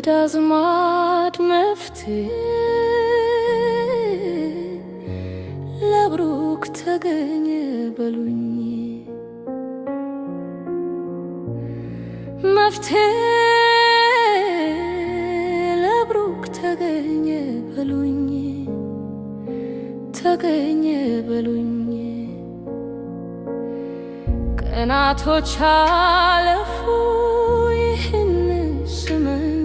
ዘመድ አዝማድ መፍትሄ ለብሩክ ተገኘ በሉኝ መፍትሄ ለብሩክ ተገኘ በሉኝ ተገኘ በሉኝ ቀናቶች አለፉ ይህን ስመኝ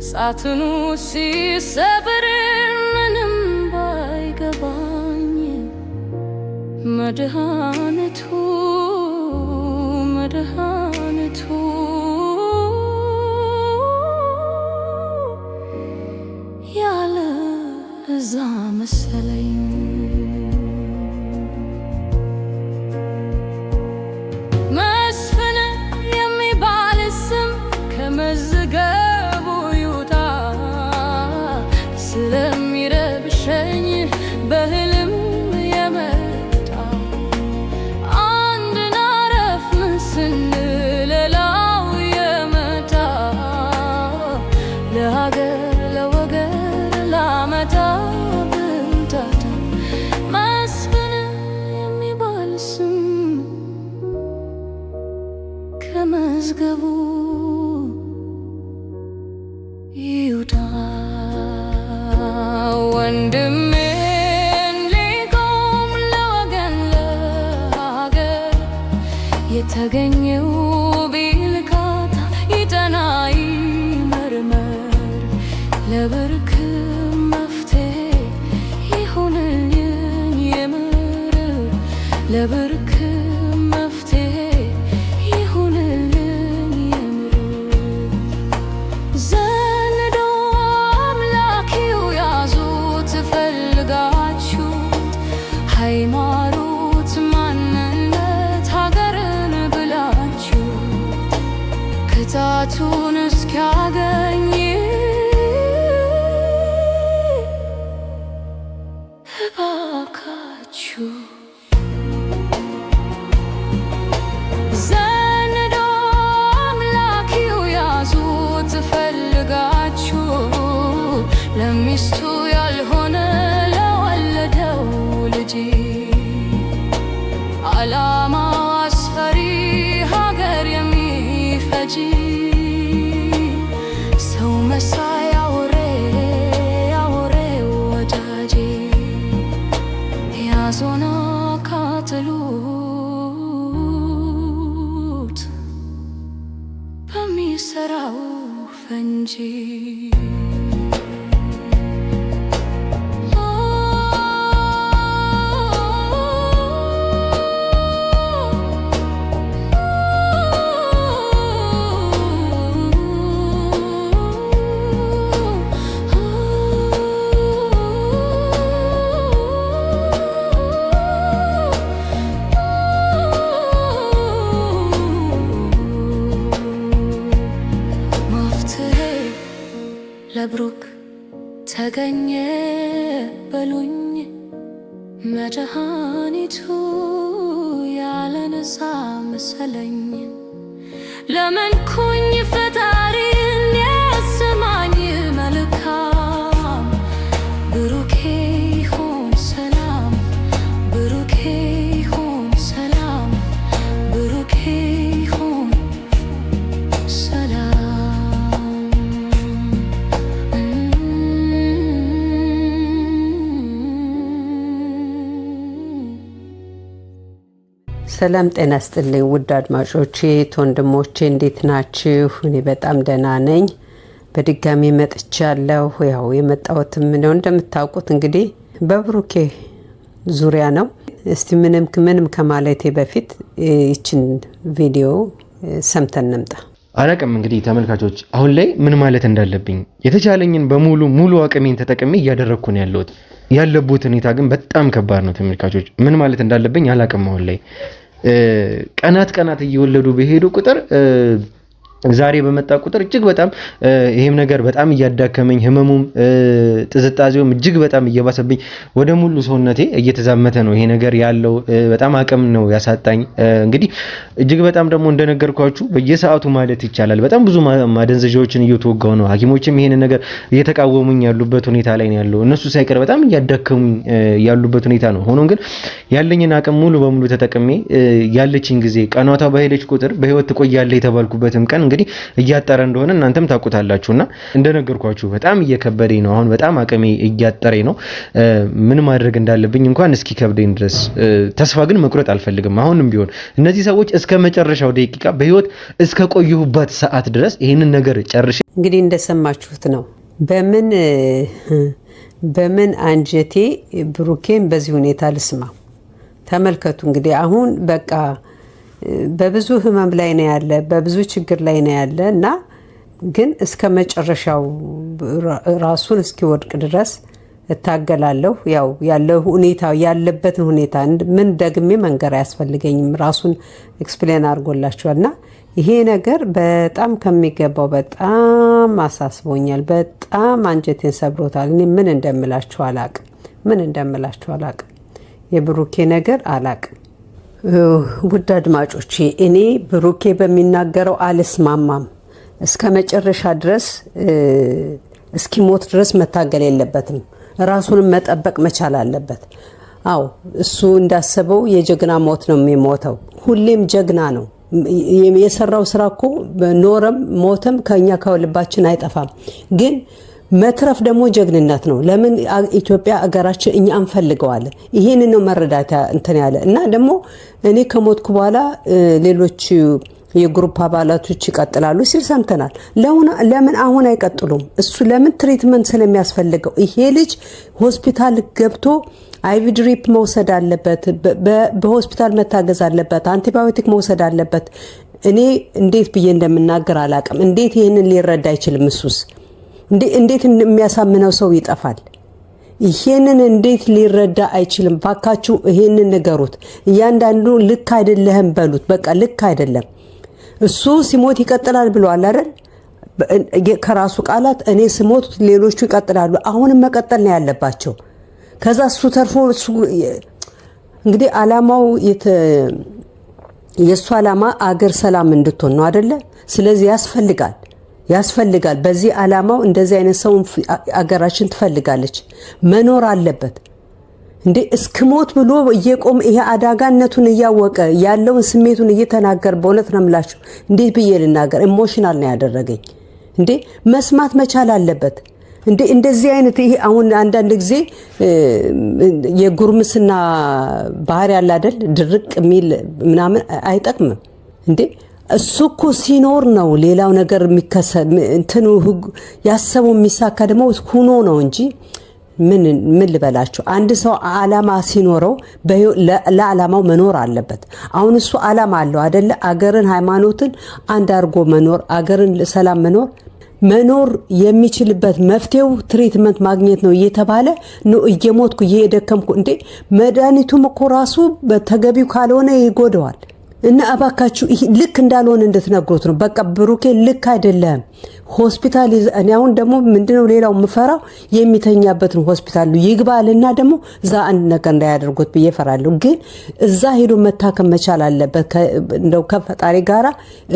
ሳትኑ ሲሰብር ምንም ባይገባኝ መድኃኒቱ ያለ እዛ መሰለኝ መስፍን የሚባል ስም ከመዝገቡ ይውጣ ስለሚረብሸኝ በህልም የመጣ አንድን አረፍን ስንሌላው የመጣ ለሀገር ለወገን ላመጣ ብምታታ መስፍን የሚባል ስም ከመዝገቡ ይውጣ ወንድሜን ሊቆም ለወገን ለሀገር የተገኘው ቢልካታ ይጠና ይመርመር ለብርክ መፍትሄ ይሁንልኝ የምር ለብርክ መፍትሄ ይሁንልኝ የምር ዘንዶ አምላኪው ያዙት ፈልጋችሁት ሃይማኖት ማንነት ሀገርን ብላችሁ ክታቱን እስኪያገኝ እባካችሁ ዘንዶ አምላኪው ያዙት ፈልጋችሁ ለሚስቱ ያልሆነ ለወለደው ልጅ ዓላማው አስፈሪ ሀገር የሚፈጅ ሰው መሳይ አውሬ ወዳጄ ያዞና ካትሉት በሚሰራው ፈንጂ ለብሩክ ተገኘ በሉኝ መድኃኒቱ ያለነሳ መሰለኝ ለመንኩኝ ፈጣሪን የሰማኝ መልካም ብሩኬ ይሁን ሰላም ብሩኬ ይሁን ሰላም ብሩኬ ይሁን ሰላም ሰላም ጤና ይስጥልኝ ውድ አድማጮቼ ወንድሞቼ እንዴት ናችሁ? እኔ በጣም ደህና ነኝ። በድጋሚ መጥቻለሁ። ያው የመጣሁትም ነው እንደምታውቁት እንግዲህ በብሩኬ ዙሪያ ነው። እስቲ ምንም ከማለቴ በፊት ይችን ቪዲዮ ሰምተን እንምጣ። አላቅም እንግዲህ ተመልካቾች አሁን ላይ ምን ማለት እንዳለብኝ የተቻለኝን ሙሉ አቅሜን ተጠቅሜ እያደረኩ ነው ያለሁት። ያለበት ሁኔታ ግን በጣም ከባድ ነው ተመልካቾች። ምን ማለት እንዳለብኝ አላቅም። አሁን ላይ ቀናት እየወለዱ በሄዱ ቁጥር ዛሬ በመጣ ቁጥር እጅግ በጣም ይሄም ነገር በጣም እያዳከመኝ ህመሙም ጥዝጣዜውም እጅግ በጣም እየባሰብኝ ወደ ሙሉ ሰውነቴ እየተዛመተ ነው ይሄ ነገር ያለው። በጣም አቅም ነው ያሳጣኝ። እንግዲህ እጅግ በጣም ደግሞ እንደነገርኳችሁ በየሰዓቱ ማለት ይቻላል በጣም ብዙ ማደንዘዣዎችን እየተወጋው ነው። ሐኪሞችም ይሄን ነገር እየተቃወሙኝ ያሉበት ሁኔታ ላይ ነው ያለው። እነሱ ሳይቀር በጣም እያዳከሙኝ ያሉበት ሁኔታ ነው። ሆኖም ግን ያለኝን አቅም ሙሉ በሙሉ ተጠቅሜ ያለችኝ ጊዜ ቀኗታ በሄደች ቁጥር በህይወት ትቆያለህ የተባልኩበትም ቀን እንግዲህ እያጠረ እንደሆነ እናንተም ታውቁታላችሁና እንደነገርኳችሁ በጣም እየከበደኝ ነው። አሁን በጣም አቅሜ እያጠረኝ ነው። ምን ማድረግ እንዳለብኝ እንኳን እስኪ ከብደኝ ድረስ ተስፋ ግን መቁረጥ አልፈልግም። አሁንም ቢሆን እነዚህ ሰዎች እስከ መጨረሻው ደቂቃ በህይወት እስከ ቆዩበት ሰዓት ድረስ ይህንን ነገር ጨርሼ እንግዲህ እንደሰማችሁት ነው። በምን አንጀቴ ብሩኬን በዚህ ሁኔታ ልስማ? ተመልከቱ እንግዲህ አሁን በቃ በብዙ ህመም ላይ ነው ያለ፣ በብዙ ችግር ላይ ነው ያለ እና ግን እስከ መጨረሻው ራሱን እስኪወድቅ ድረስ እታገላለሁ። ያው ያለው ሁኔታ ያለበትን ሁኔታ ምን ደግሜ መንገር አያስፈልገኝም። ራሱን ኤክስፕሌን አድርጎላችኋልና ይሄ ነገር በጣም ከሚገባው በጣም አሳስቦኛል። በጣም አንጀቴን ሰብሮታል። እኔ ምን እንደምላችሁ አላቅም። የብሩኬ ነገር አላቅም። ውድ አድማጮቼ እኔ ብሩኬ በሚናገረው አልስማማም። እስከ መጨረሻ ድረስ እስኪሞት ድረስ መታገል የለበትም። ራሱንም መጠበቅ መቻል አለበት። አዎ እሱ እንዳሰበው የጀግና ሞት ነው የሚሞተው። ሁሌም ጀግና ነው። የሰራው ስራ እኮ ኖረም ሞተም ከኛ ከልባችን አይጠፋም። ግን መትረፍ ደግሞ ጀግንነት ነው። ለምን ኢትዮጵያ አገራችን እኛ እንፈልገዋለን። ይሄን ነው መረዳት እንትን ያለ እና ደግሞ እኔ ከሞትኩ በኋላ ሌሎች የግሩፕ አባላቶች ይቀጥላሉ ሲል ሰምተናል። ለምን አሁን አይቀጥሉም? እሱ ለምን ትሪትመንት ስለሚያስፈልገው ይሄ ልጅ ሆስፒታል ገብቶ አይቪ ድሪፕ መውሰድ አለበት። በሆስፒታል መታገዝ አለበት። አንቲባዮቲክ መውሰድ አለበት። እኔ እንዴት ብዬ እንደምናገር አላቅም። እንዴት ይህንን ሊረዳ አይችልም? እሱስ እንዴት የሚያሳምነው ሰው ይጠፋል? ይሄንን እንዴት ሊረዳ አይችልም? ባካችሁ ይሄንን ንገሩት። እያንዳንዱ ልክ አይደለህም በሉት። በቃ ልክ አይደለም። እሱ ሲሞት ይቀጥላል ብሏል አይደል? ከራሱ ቃላት እኔ ስሞት ሌሎቹ ይቀጥላሉ። አሁንም መቀጠል ነው ያለባቸው። ከዛ እሱ ተርፎ እሱ እንግዲህ አላማው የእሱ አላማ አገር ሰላም እንድትሆን ነው አይደለ? ስለዚህ ያስፈልጋል። በዚህ አላማው እንደዚህ አይነት ሰው አገራችን ትፈልጋለች። መኖር አለበት እንዴ እስክሞት ብሎ እየቆም ይሄ አዳጋነቱን እያወቀ ያለውን ስሜቱን እየተናገር በእውነት ነው የምላችሁ። እንዴት ብዬ ልናገር? ኢሞሽናል ነው ያደረገኝ። እንዴ መስማት መቻል አለበት። እንዴ እንደዚህ አይነት ይሄ አሁን አንዳንድ ጊዜ የጉርምስና ባህሪ ያለ አይደል? ድርቅ የሚል ምናምን አይጠቅምም እንዴ። እሱ እኮ ሲኖር ነው ሌላው ነገር የሚከሰት እንትኑ ያሰበው የሚሳካ ደግሞ ሁኖ ነው እንጂ ምን ልበላችሁ፣ አንድ ሰው አላማ ሲኖረው ለዓላማው መኖር አለበት። አሁን እሱ አላማ አለው አይደለ? አገርን ሃይማኖትን አንድ አድርጎ መኖር፣ አገርን ሰላም መኖር የሚችልበት መፍትሄው ትሪትመንት ማግኘት ነው እየተባለ ነው እየሞትኩ እየደከምኩ። እንዴ መድኃኒቱም እኮ ራሱ በተገቢው ካልሆነ ይጎደዋል። እና እባካችሁ ልክ እንዳልሆነ እንድትነግሩት ነው። በቃ ብሩኬ ልክ አይደለም። ሆስፒታል እኔ አሁን ደግሞ ምንድነው ሌላው ምፈራው የሚተኛበትን ሆስፒታል ይግባልና ደግሞ እዛ አንድ ነገር እንዳያደርጉት ብዬ ፈራለሁ። ግን እዛ ሄዶ መታከም መቻል አለበት። እንደው ከፈጣሪ ጋራ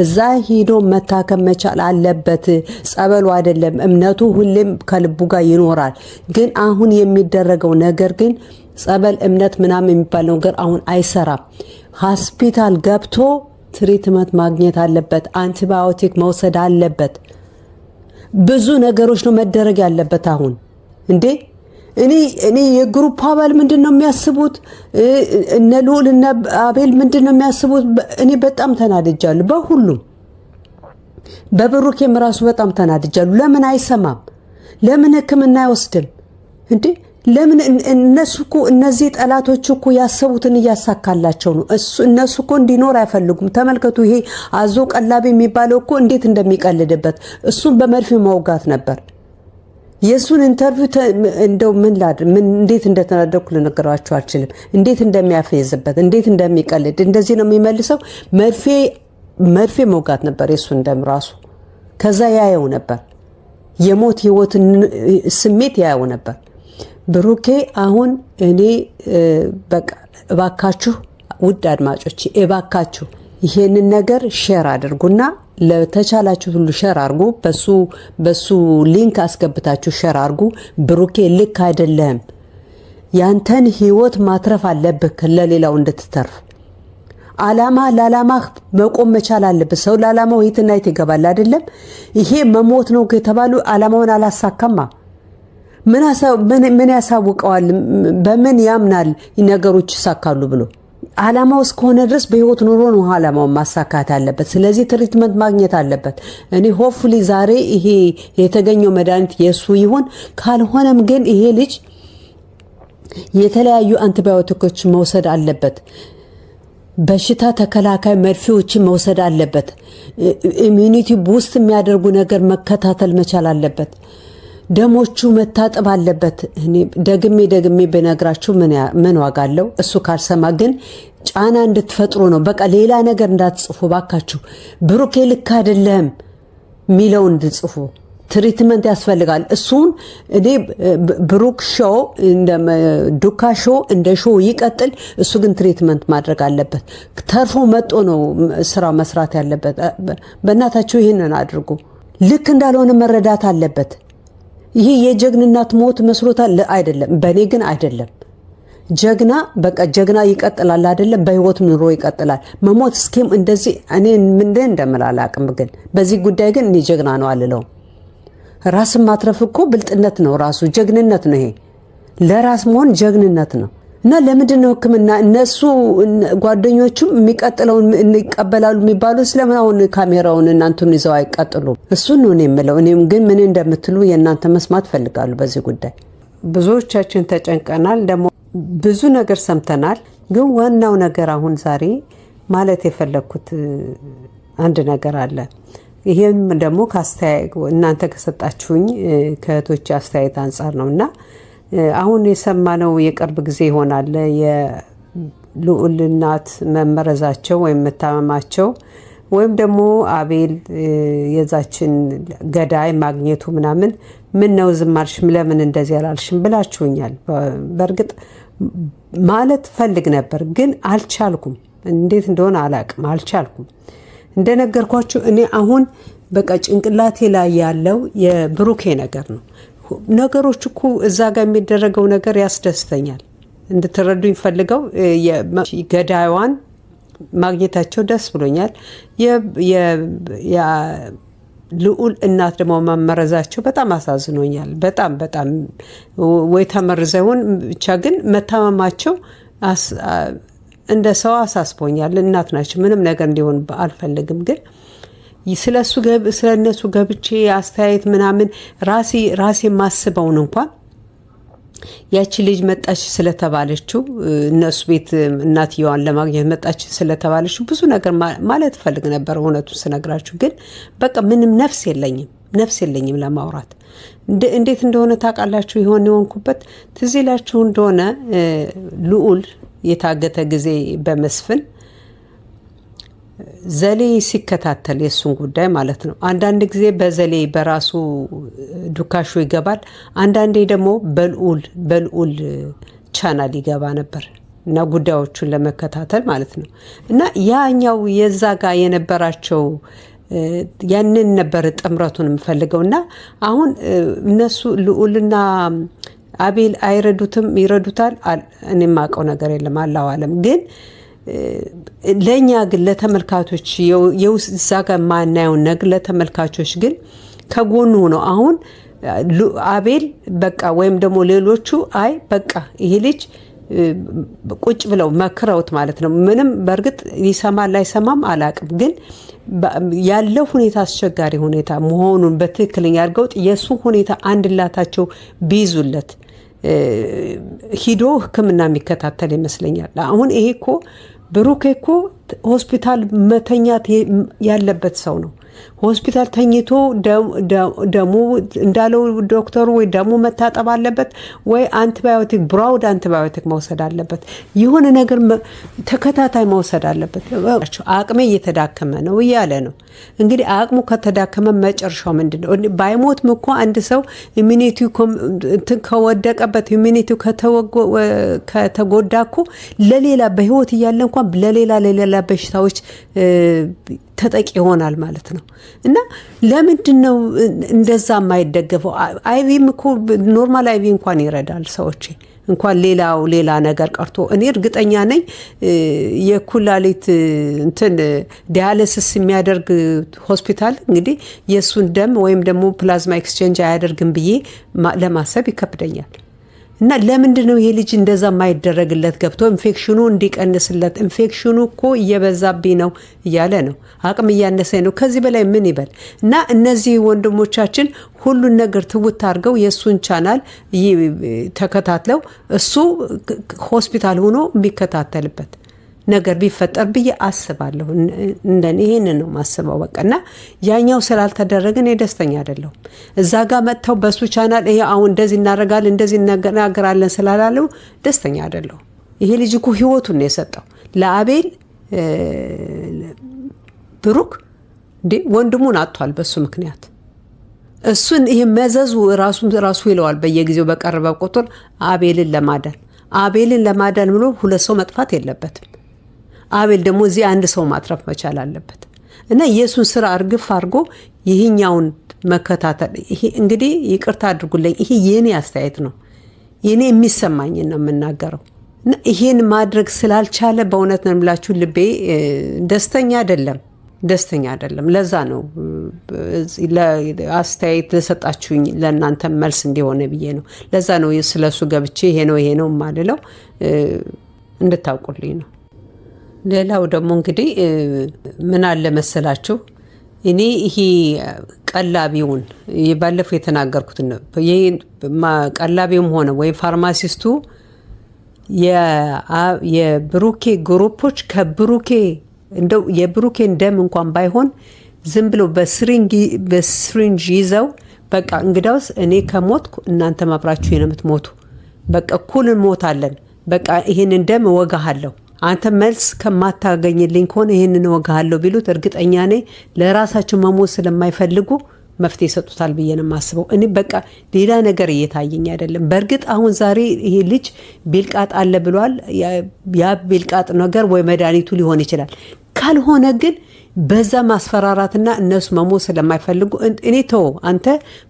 እዛ ሄዶ መታከም መቻል አለበት። ጸበሉ አይደለም እምነቱ ሁሌም ከልቡ ጋር ይኖራል። ግን አሁን የሚደረገው ነገር ግን ጸበል እምነት ምናምን የሚባል ነገር አሁን አይሰራም። ሆስፒታል ገብቶ ትሪትመንት ማግኘት አለበት። አንቲባዮቲክ መውሰድ አለበት። ብዙ ነገሮች ነው መደረግ ያለበት አሁን። እንዴ እኔ የግሩፕ አባል ምንድነው የሚያስቡት? እነ ልዑል እነ አቤል ምንድነው የሚያስቡት? እኔ በጣም ተናድጃለሁ። በሁሉም በብሩኬም ራሱ በጣም ተናድጃለሁ። ለምን አይሰማም? ለምን ሕክምና አይወስድም? እንዴ ለምን እነሱ እኮ እነዚህ ጠላቶች እኮ ያሰቡትን እያሳካላቸው ነው። እነሱ እኮ እንዲኖር አይፈልጉም። ተመልከቱ። ይሄ አዞ ቀላቢ የሚባለው እኮ እንዴት እንደሚቀልድበት እሱን በመርፌ ማውጋት ነበር። የሱን ኢንተርቪው እንደው እንዴት እንደተናደድኩ ልነግራችሁ አልችልም። እንዴት እንደሚያፈይዝበት እንዴት እንደሚቀልድ እንደዚህ ነው የሚመልሰው። መርፌ መርፌ መውጋት ነበር የሱን ደም ራሱ። ከዛ ያየው ነበር የሞት ህይወትን ስሜት ያየው ነበር። ብሩኬ አሁን እኔ በቃ እባካችሁ ውድ አድማጮች እባካችሁ ይሄንን ነገር ሼር አድርጉና ለተቻላችሁ ሁሉ ሼር አድርጉ። በሱ ሊንክ አስገብታችሁ ሼር አድርጉ። ብሩኬ ልክ አይደለም። ያንተን ህይወት ማትረፍ አለብህ ለሌላው እንድትተርፍ። አላማ ለአላማ መቆም መቻል አለበት። ሰው ለአላማው የትና የት ይገባል አይደለም። ይሄ መሞት ነው ከተባሉ አላማውን አላሳካማ ምን ያሳውቀዋል? በምን ያምናል ነገሮች ይሳካሉ ብሎ? አላማው እስከሆነ ድረስ በህይወት ኑሮ ነው አላማውን ማሳካት አለበት። ስለዚህ ትሪትመንት ማግኘት አለበት። እኔ ሆፕፉሊ ዛሬ ይሄ የተገኘው መድኃኒት የሱ ይሁን፣ ካልሆነም ግን ይሄ ልጅ የተለያዩ አንቲባዮቲኮች መውሰድ አለበት። በሽታ ተከላካይ መርፌዎችን መውሰድ አለበት። ኢሚዩኒቲ ቡስት የሚያደርጉ ነገር መከታተል መቻል አለበት። ደሞቹ መታጠብ አለበት። እኔ ደግሜ በነግራችሁ ምን ዋጋ አለው? እሱ ካልሰማ ግን ጫና እንድትፈጥሩ ነው። በቃ ሌላ ነገር እንዳትጽፉ ባካችሁ። ብሩኬ ልክ አይደለም ሚለው እንድጽፉ። ትሪትመንት ያስፈልጋል። እሱን እኔ ብሩክ ሾው እንደ ዱካ ሾው እንደ ሾው ይቀጥል። እሱ ግን ትሪትመንት ማድረግ አለበት። ተርፎ መጦ ነው ስራ መስራት ያለበት። በእናታችሁ ይህንን አድርጉ። ልክ እንዳልሆነ መረዳት አለበት። ይሄ የጀግንነት ሞት መስሎታል አይደለም። በእኔ ግን አይደለም። ጀግና በቃ ጀግና ይቀጥላል አይደለም። በህይወት ኑሮ ይቀጥላል። መሞት እስኪም እንደዚህ እኔ ምን እንደምላላቅም ግን በዚህ ጉዳይ ግን እኔ ጀግና ነው አልለውም። ራስን ማትረፍ እኮ ብልጥነት ነው፣ ራሱ ጀግንነት ነው። ይሄ ለራስ መሆን ጀግንነት ነው። እና ለምንድን ነው ህክምና እነሱ ጓደኞቹም የሚቀጥለውን እንቀበላሉ የሚባሉ? ስለምን አሁን ካሜራውን እናንተን ይዘው አይቀጥሉም? እሱን ነው የምለው። እኔም ግን ምን እንደምትሉ የእናንተ መስማት ፈልጋለሁ። በዚህ ጉዳይ ብዙዎቻችን ተጨንቀናል፣ ደግሞ ብዙ ነገር ሰምተናል። ግን ዋናው ነገር አሁን ዛሬ ማለት የፈለግኩት አንድ ነገር አለ። ይሄም ደግሞ እናንተ ከሰጣችሁኝ ከእህቶች አስተያየት አንጻር ነው። እና አሁን የሰማነው የቅርብ ጊዜ ይሆናል የልዑል እናት መመረዛቸው ወይም መታመማቸው ወይም ደግሞ አቤል የዛችን ገዳይ ማግኘቱ ምናምን ምን ነው ዝም አልሽም ለምን እንደዚህ አላልሽም ብላችሁኛል። በእርግጥ ማለት ፈልግ ነበር ግን አልቻልኩም። እንዴት እንደሆነ አላቅም፣ አልቻልኩም። እንደነገርኳችሁ እኔ አሁን በቃ ጭንቅላቴ ላይ ያለው የብሩኬ ነገር ነው። ነገሮች እኮ እዛ ጋር የሚደረገው ነገር ያስደስተኛል። እንድትረዱኝ ፈልገው ገዳይዋን ማግኘታቸው ደስ ብሎኛል። ልዑል እናት ደግሞ መመረዛቸው በጣም አሳዝኖኛል። በጣም ወይ ተመርዘውን ብቻ ግን መታመማቸው እንደ ሰው አሳስቦኛል። እናት ናቸው፣ ምንም ነገር እንዲሆን አልፈልግም። ግን ስለነሱ ገብቼ አስተያየት ምናምን ራሴ ማስበውን እንኳን ያቺ ልጅ መጣች ስለተባለችው እነሱ ቤት እናትየዋን ለማግኘት መጣች ስለተባለችው ብዙ ነገር ማለት ፈልግ ነበር። እውነቱን ስነግራችሁ ግን በቃ ምንም ነፍስ የለኝም ለማውራት። እንዴት እንደሆነ ታውቃላችሁ? የሆንኩበት ትዝ ይላችሁ እንደሆነ ልዑል የታገተ ጊዜ በመስፍን ዘሌ ሲከታተል የሱን ጉዳይ ማለት ነው። አንዳንድ ጊዜ በዘሌ በራሱ ዱካሾ ይገባል፣ አንዳንዴ ደግሞ በልዑል ቻናል ይገባ ነበር እና ጉዳዮቹን ለመከታተል ማለት ነው። እና ያኛው የዛ ጋር የነበራቸው ያንን ነበር ጥምረቱን የምፈልገው። እና አሁን እነሱ ልዑልና አቤል አይረዱትም፣ ይረዱታል። እኔ የማውቀው ነገር የለም አላሁ አለም። ግን ለእኛ ግን ለተመልካቾች የውስጥ ጋር የማናየውን ነገር ለተመልካቾች ግን ከጎኑ ነው። አሁን አቤል በቃ ወይም ደግሞ ሌሎቹ አይ በቃ ይሄ ልጅ ቁጭ ብለው መክረውት ማለት ነው። ምንም በእርግጥ ይሰማል ላይሰማም አላቅም። ግን ያለው ሁኔታ አስቸጋሪ ሁኔታ መሆኑን በትክክለኛ አድርገውት የእሱ ሁኔታ አንድላታቸው ቢይዙለት ሂዶ ሕክምና የሚከታተል ይመስለኛል። አሁን ይሄ እኮ ብሩኬ እኮ ሆስፒታል መተኛት ያለበት ሰው ነው። ሆስፒታል ተኝቶ ደሙ እንዳለው ዶክተሩ ወይ ደሙ መታጠብ አለበት ወይ አንቲባዮቲክ ብራውድ አንቲባዮቲክ መውሰድ አለበት። የሆነ ነገር ተከታታይ መውሰድ አለበት። አቅሜ እየተዳከመ ነው እያለ ነው። እንግዲህ አቅሙ ከተዳከመ መጨረሻው ምንድነው? ባይሞትም እኮ አንድ ሰው ኢሚኒቲው ከወደቀበት ኢሚኒቲው ከተጎዳ እኮ ለሌላ በህይወት እያለ እንኳን ለሌላ በሽታዎች ተጠቂ ይሆናል ማለት ነው። እና ለምንድን ነው እንደዛ የማይደገፈው? አይቪም እኮ ኖርማል አይቪ እንኳን ይረዳል ሰዎች እንኳን ሌላ ነገር ቀርቶ እኔ እርግጠኛ ነኝ የኩላሊት ዲያሊሲስ የሚያደርግ ሆስፒታል እንግዲህ የሱን ደም ወይም ደግሞ ፕላዝማ ኤክስቼንጅ አያደርግም ብዬ ለማሰብ ይከብደኛል። እና ለምንድን ነው ይሄ ልጅ እንደዛ የማይደረግለት? ገብቶ ኢንፌክሽኑ እንዲቀንስለት፣ ኢንፌክሽኑ እኮ እየበዛብኝ ነው እያለ ነው፣ አቅም እያነሰኝ ነው። ከዚህ በላይ ምን ይበል? እና እነዚህ ወንድሞቻችን ሁሉን ነገር ትውት አድርገው የእሱን ቻናል ተከታትለው እሱ ሆስፒታል ሆኖ የሚከታተልበት ነገር ቢፈጠር ብዬ አስባለሁ። እንደኔ ይሄንን ነው ማስበው። በቃና ያኛው ስላልተደረገ እኔ ደስተኛ አይደለሁም። እዛ ጋር መጥተው በሱ ቻናል ይሄ አሁን እንደዚህ እናደርጋለን እንደዚህ እናገራለን ስላላለው ደስተኛ አይደለሁም። ይሄ ልጅ እኮ ህይወቱን ነው የሰጠው ለአቤል ብሩክ ወንድሙን አጥቷል በሱ ምክንያት። እሱን ይሄ መዘዙ ራሱ ይለዋል በየጊዜው በቀረበ ቁጥር አቤልን ለማዳን ብሎ ሁለት ሰው መጥፋት የለበትም። አቤል ደግሞ እዚህ አንድ ሰው ማትረፍ መቻል አለበት። እና ኢየሱስ ስራ እርግፍ አድርጎ ይሄኛውን መከታተል። ይሄ እንግዲህ ይቅርታ አድርጉልኝ፣ ይሄ የኔ አስተያየት ነው፣ የኔ የሚሰማኝ ነው የምናገረው። እና ይሄን ማድረግ ስላልቻለ በእውነት ነው የምላችሁ ልቤ ደስተኛ አይደለም። ለዛ ነው አስተያየት ለሰጣችሁኝ ለእናንተ መልስ እንዲሆነ ብዬ ነው። ለዛ ነው ስለሱ ገብቼ ይሄ ነው ማለለው እንድታውቁልኝ ነው። ሌላው ደግሞ እንግዲህ ምን አለ መሰላችሁ፣ እኔ ይሄ ቀላቢውን ባለፈው የተናገርኩት ነው። ይሄ ቀላቢውም ሆነ ወይ ፋርማሲስቱ የብሩኬ ግሩፖች ከብሩኬ እንደው የብሩኬን ደም እንኳን ባይሆን ዝም ብሎ በስሪንጅ ይዘው በቃ እንግዳውስ እኔ ከሞትኩ እናንተ ማብራችሁ የምትሞቱ በቃ እኩል እንሞታለን፣ በቃ ይሄንን ደም እወጋሃለሁ፣ አንተ መልስ ከማታገኝልኝ ከሆነ ይሄንን እወጋሃለሁ ቢሉት እርግጠኛ ነኝ ለራሳቸው መሞት ስለማይፈልጉ መፍትሄ ይሰጡታል ብዬ ነው የማስበው። እኔ በቃ ሌላ ነገር እየታየኝ አይደለም። በእርግጥ አሁን ዛሬ ይሄ ልጅ ቢልቃጥ አለ ብሏል። ያ ቢልቃጥ ነገር ወይ መድኃኒቱ ሊሆን ይችላል። ካልሆነ ግን በዛ ማስፈራራትና እነሱ መሞት ስለማይፈልጉ እኔ ተው አንተ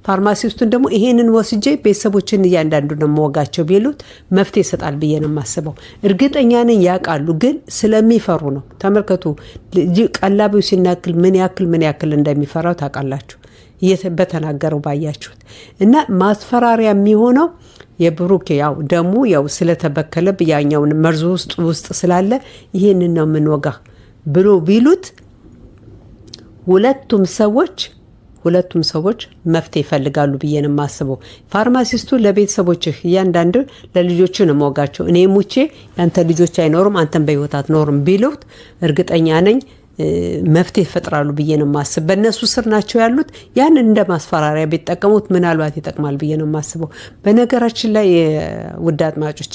ፋርማሲስቱን ደግሞ ይሄንን ወስጄ ቤተሰቦችን እያንዳንዱ ነው መወጋቸው ቢሉት መፍትሄ ይሰጣል ብዬ ነው የማስበው። እርግጠኛ ነኝ ያውቃሉ፣ ግን ስለሚፈሩ ነው። ተመልከቱ ቀላቢው ሲናክል ምን ያክል እንደሚፈራው ታውቃላችሁ፣ በተናገረው ባያችሁት። እና ማስፈራሪያ የሚሆነው የብሩክ ያው ደሙ ያው ስለተበከለ ያኛውን መርዙ ውስጥ ስላለ ይሄንን ነው የምንወጋ ብሎ ቢሉት ሁለቱም ሰዎች መፍትሄ ይፈልጋሉ ብዬ ነው የማስበው። ፋርማሲስቱ ለቤተሰቦችህ እያንዳንዱ ለልጆቹ ነው መወጋቸው፣ እኔ ሙቼ ያንተ ልጆች አይኖሩም አንተን በህይወት አትኖርም ቢሉት እርግጠኛ ነኝ መፍትሄ ይፈጥራሉ ብዬ ነው የማስበው። በእነሱ ስር ናቸው ያሉት። ያን እንደ ማስፈራሪያ ቢጠቀሙት ምናልባት ይጠቅማል ብዬ ነው የማስበው። በነገራችን ላይ ውድ አድማጮች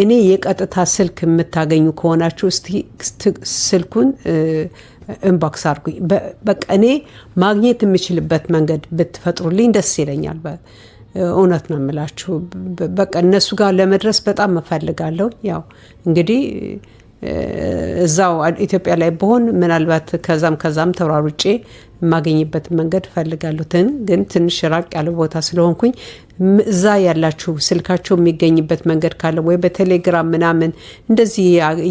እኔ የቀጥታ ስልክ የምታገኙ ከሆናችሁ እስቲ ስልኩን ኢንቦክስ አድርጉኝ። በቃ እኔ ማግኘት የምችልበት መንገድ ብትፈጥሩልኝ ደስ ይለኛል። እውነት ነው የምላችሁ። በቃ እነሱ ጋር ለመድረስ በጣም እፈልጋለሁ። ያው እንግዲህ እዛው ኢትዮጵያ ላይ በሆን ምናልባት ከዛም ተሯሩጬ የማገኝበት መንገድ እፈልጋለሁ። ግን ትንሽ ራቅ ያለ ቦታ ስለሆንኩኝ እዛ ያላችሁ ስልካቸው የሚገኝበት መንገድ ካለ ወይ በቴሌግራም ምናምን እንደዚህ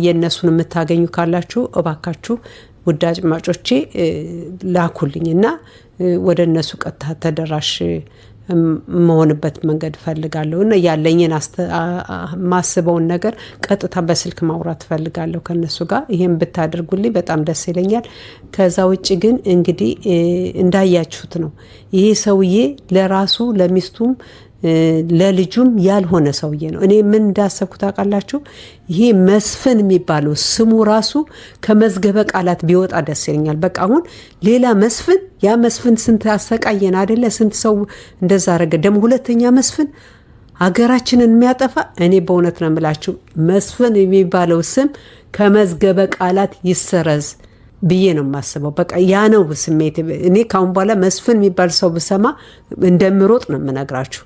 የነሱን የምታገኙ ካላችሁ እባካችሁ ውድ አድማጮቼ ላኩልኝ እና ወደ እነሱ ቀጥታ ተደራሽ መሆንበት መንገድ ፈልጋለሁ እና ያለኝን ማስበውን ነገር ቀጥታ በስልክ ማውራት ፈልጋለሁ ከነሱ ጋር። ይሄን ብታደርጉልኝ በጣም ደስ ይለኛል። ከዛ ውጪ ግን እንግዲህ እንዳያችሁት ነው ይሄ ሰውዬ ለራሱ ለሚስቱም ለልጁም ያልሆነ ሰውዬ ነው። እኔ ምን እንዳሰብኩ ታውቃላችሁ? ይሄ መስፍን የሚባለው ስሙ ራሱ ከመዝገበ ቃላት ቢወጣ ደስ ይለኛል። በቃ አሁን ሌላ መስፍን፣ ያ መስፍን ስንት አሰቃየን አይደለ? ስንት ሰው እንደዛ አረገ። ደግሞ ሁለተኛ መስፍን ሀገራችንን የሚያጠፋ። እኔ በእውነት ነው የምላችሁ መስፍን የሚባለው ስም ከመዝገበ ቃላት ይሰረዝ ብዬ ነው የማስበው። በቃ ያ ነው ስሜት። እኔ ካሁን በኋላ መስፍን የሚባል ሰው ብሰማ እንደምሮጥ ነው የምነግራችሁ።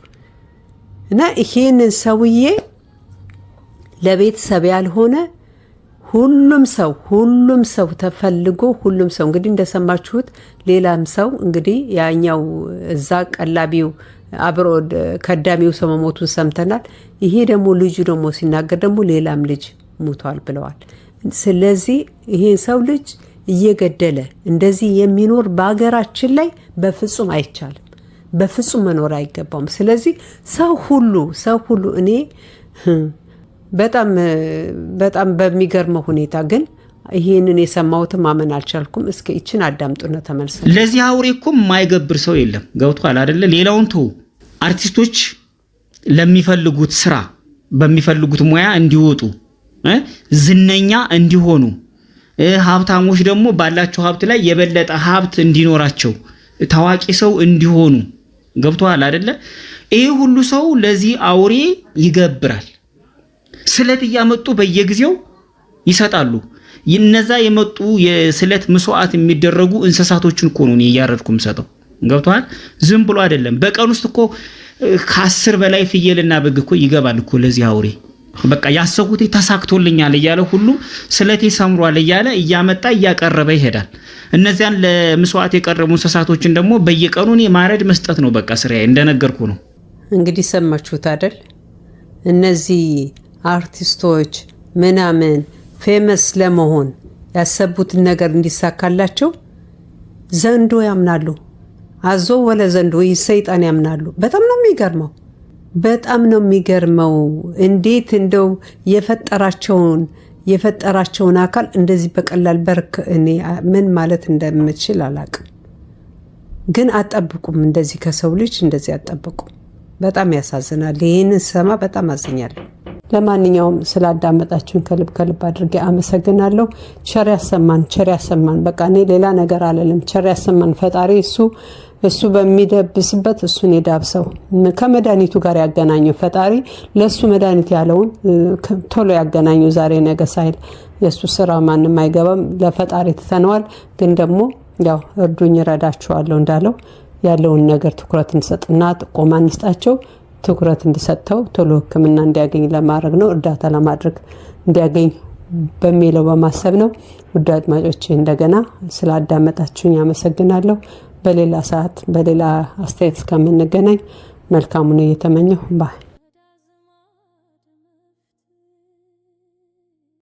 እና ይሄንን ሰውዬ ለቤተሰብ ያልሆነ ሁሉም ሰው ተፈልጎ ሁሉም ሰው እንግዲህ እንደሰማችሁት፣ ሌላም ሰው እንግዲህ ያኛው እዛ ቀላቢው አብሮ ከዳሚው ሰው መሞቱን ሰምተናል። ይሄ ደግሞ ልጁ ደግሞ ሲናገር ደግሞ ሌላም ልጅ ሞቷል ብለዋል። ስለዚህ ይሄን ሰው ልጅ እየገደለ እንደዚህ የሚኖር በሀገራችን ላይ በፍጹም አይቻልም፣ በፍጹም መኖር አይገባውም። ስለዚህ ሰው ሁሉ እኔ በጣም በሚገርመው ሁኔታ ግን ይሄንን የሰማሁትን ማመን አልቻልኩም። እስኪ ይችን አዳምጡና ተመልሰን። ለዚህ አውሬ እኮ የማይገብር ሰው የለም። ገብቷል አይደለ? ሌላውን ተው። አርቲስቶች ለሚፈልጉት ስራ በሚፈልጉት ሙያ እንዲወጡ፣ ዝነኛ እንዲሆኑ፣ ሀብታሞች ደግሞ ባላቸው ሀብት ላይ የበለጠ ሀብት እንዲኖራቸው፣ ታዋቂ ሰው እንዲሆኑ፣ ገብቷል አይደለ? ይሄ ሁሉ ሰው ለዚህ አውሬ ይገብራል። ስለት እያመጡ በየጊዜው ይሰጣሉ። እነዛ የመጡ የስለት መስዋዕት የሚደረጉ እንስሳቶችን እኮ ነው እያረድኩ የምሰጠው። ገብቷል? ዝም ብሎ አይደለም። በቀን ውስጥ እኮ ከ10 በላይ ፍየልና በግ እኮ ይገባል እኮ ለዚህ አውሬ። በቃ ያሰቡት ተሳክቶልኛል እያለ ሁሉም ስለቴ ሰምሯል እያለ እያመጣ እያቀረበ ይሄዳል። እነዚያን ለመስዋዕት የቀረቡ እንስሳቶችን ደግሞ በየቀኑ ማረድ መስጠት ነው በቃ ስራዬ። እንደነገርኩ ነው። እንግዲህ ሰማችሁት አይደል? እነዚህ አርቲስቶች ምናምን ፌመስ ለመሆን ያሰቡትን ነገር እንዲሳካላቸው ዘንዶ ያምናሉ። አዞ ወለ ዘንዶ ሰይጣን ያምናሉ። በጣም ነው የሚገርመው። እንዴት እንደው የፈጠራቸውን አካል እንደዚህ በቀላል በርክ እኔ ምን ማለት እንደምችል አላቅም። ግን አጠብቁም፣ እንደዚህ ከሰው ልጅ እንደዚህ አጠብቁም። በጣም ያሳዝናል። ይህንን ሰማ በጣም አዝኛለሁ። ለማንኛውም ስላዳመጣችሁን ከልብ አድርጌ አመሰግናለሁ። ቸር ያሰማን። በቃ እኔ ሌላ ነገር አለለም። ቸር ያሰማን ፈጣሪ። እሱ በሚደብስበት እሱን ይዳብሰው፣ ከመድኃኒቱ ጋር ያገናኘው ፈጣሪ። ለእሱ መድኃኒት ያለውን ቶሎ ያገናኘው ዛሬ ነገ ሳይል። የእሱ ስራ ማንም አይገባም፣ ለፈጣሪ ትተነዋል። ግን ደግሞ ያው እርዱኝ እረዳችኋለሁ እንዳለው ያለውን ነገር ትኩረት እንሰጥና ጥቆማ እንስጣቸው። ትኩረት እንዲሰጠው ቶሎ ሕክምና እንዲያገኝ ለማድረግ ነው፣ እርዳታ ለማድረግ እንዲያገኝ በሚለው በማሰብ ነው። ውድ አድማጮቼ እንደገና ስላዳመጣችሁኝ አመሰግናለሁ። በሌላ ሰዓት በሌላ አስተያየት እስከምንገናኝ መልካሙን እየተመኘሁ ባይ